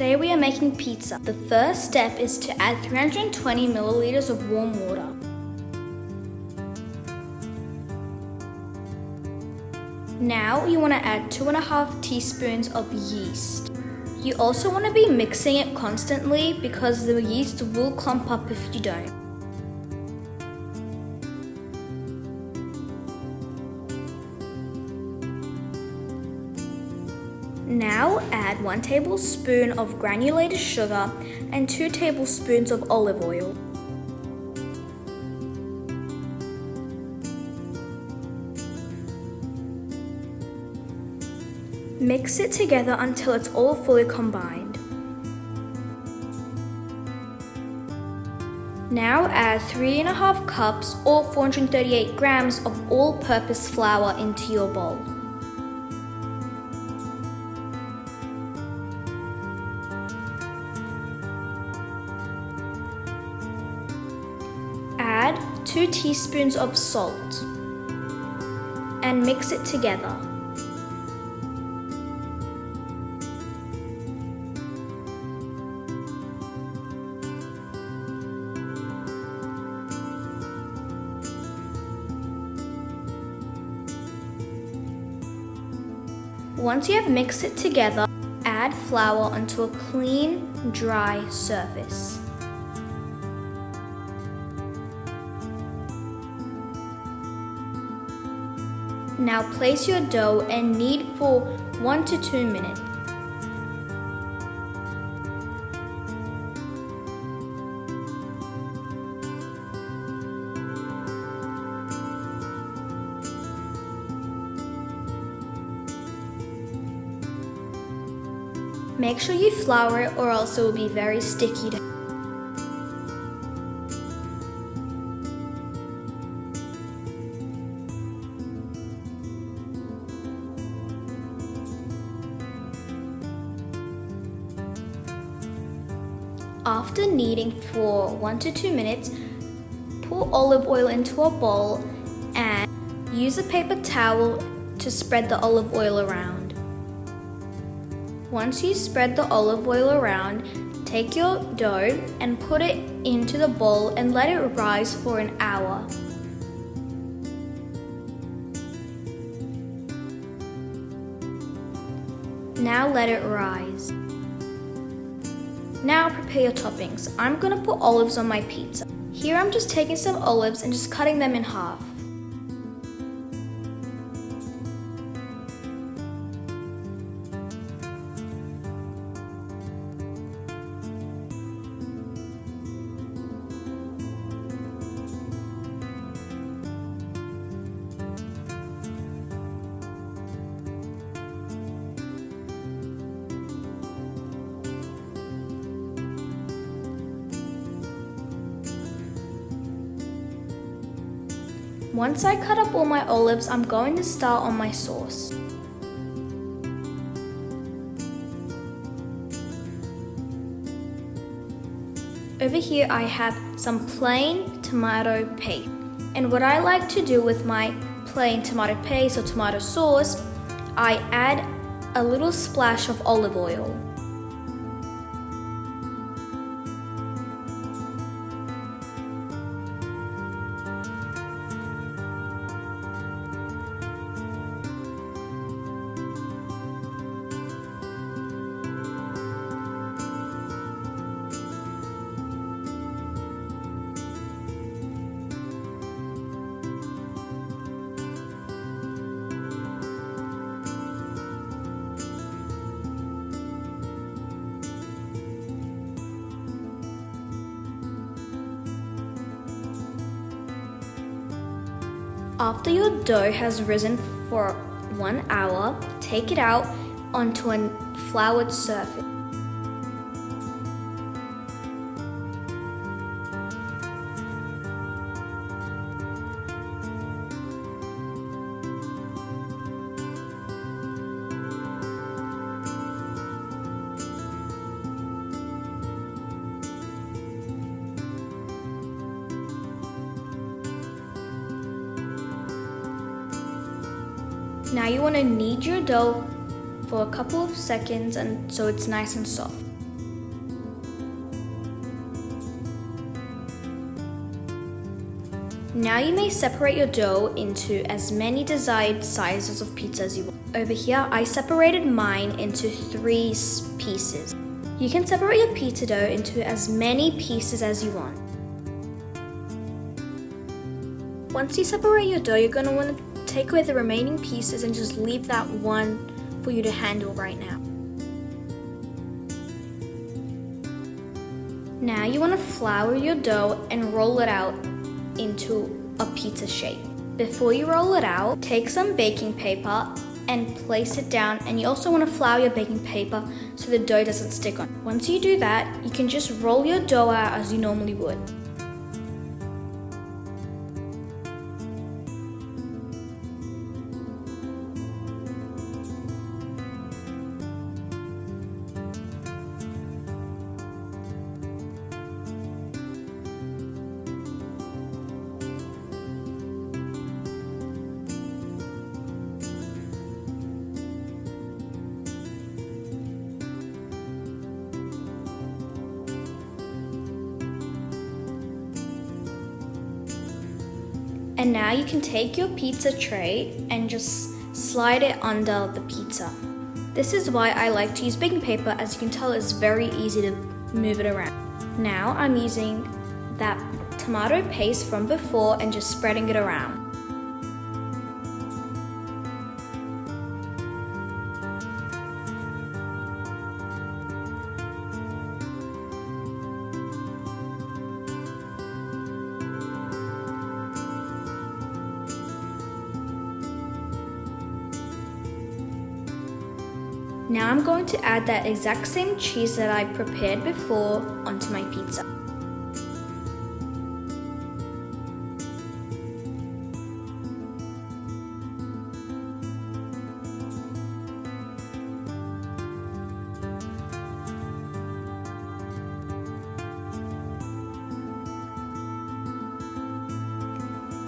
Today we are making pizza. The first step is to add 320 milliliters of warm water. Now you want to add 2.5 teaspoons of yeast. You also want to be mixing it constantly because the yeast will clump up if you don't. Now add 1 tablespoon of granulated sugar and 2 tablespoons of olive oil. Mix it together until it's all fully combined. Now add 3.5 cups or 438 grams of all-purpose flour into your bowl. Add 2 teaspoons of salt and mix it together. Once you have mixed it together, add flour onto a clean, dry surface. Now place your dough and knead for 1 to 2 minutes. Make sure you flour it or else it will be very sticky. After kneading for 1 to 2 minutes, pour olive oil into a bowl and use a paper towel to spread the olive oil around. Once you spread the olive oil around, take your dough and put it into the bowl and let it rise for an hour. Now let it rise. Now prepare your toppings. I'm going to put olives on my pizza. Here I'm just taking some olives and just cutting them in half. Once I cut up all my olives, I'm going to start on my sauce. Over here I have some plain tomato paste. And what I like to do with my plain tomato paste or tomato sauce, I add a little splash of olive oil. After your dough has risen for 1 hour, take it out onto a floured surface. Now you want to knead your dough for a couple of seconds and so it's nice and soft. Now you may separate your dough into as many desired sizes of pizza as you want. Over here, I separated mine into 3 pieces. You can separate your pizza dough into as many pieces as you want. Once you separate your dough, you're going to want to take away the remaining pieces and just leave that one for you to handle right now. Now you want to flour your dough and roll it out into a pizza shape. Before you roll it out, take some baking paper and place it down, and you also want to flour your baking paper so the dough doesn't stick on. Once you do that, you can just roll your dough out as you normally would. And now you can take your pizza tray and just slide it under the pizza. This is why I like to use baking paper. As you can tell, it's very easy to move it around. Now I'm using that tomato paste from before and just spreading it around. Now I'm going to add that exact same cheese that I prepared before onto my pizza.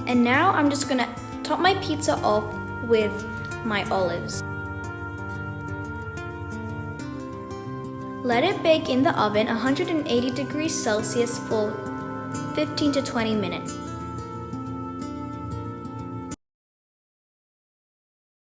And now I'm just gonna top my pizza off with my olives. Let it bake in the oven 180 degrees Celsius for 15 to 20 minutes.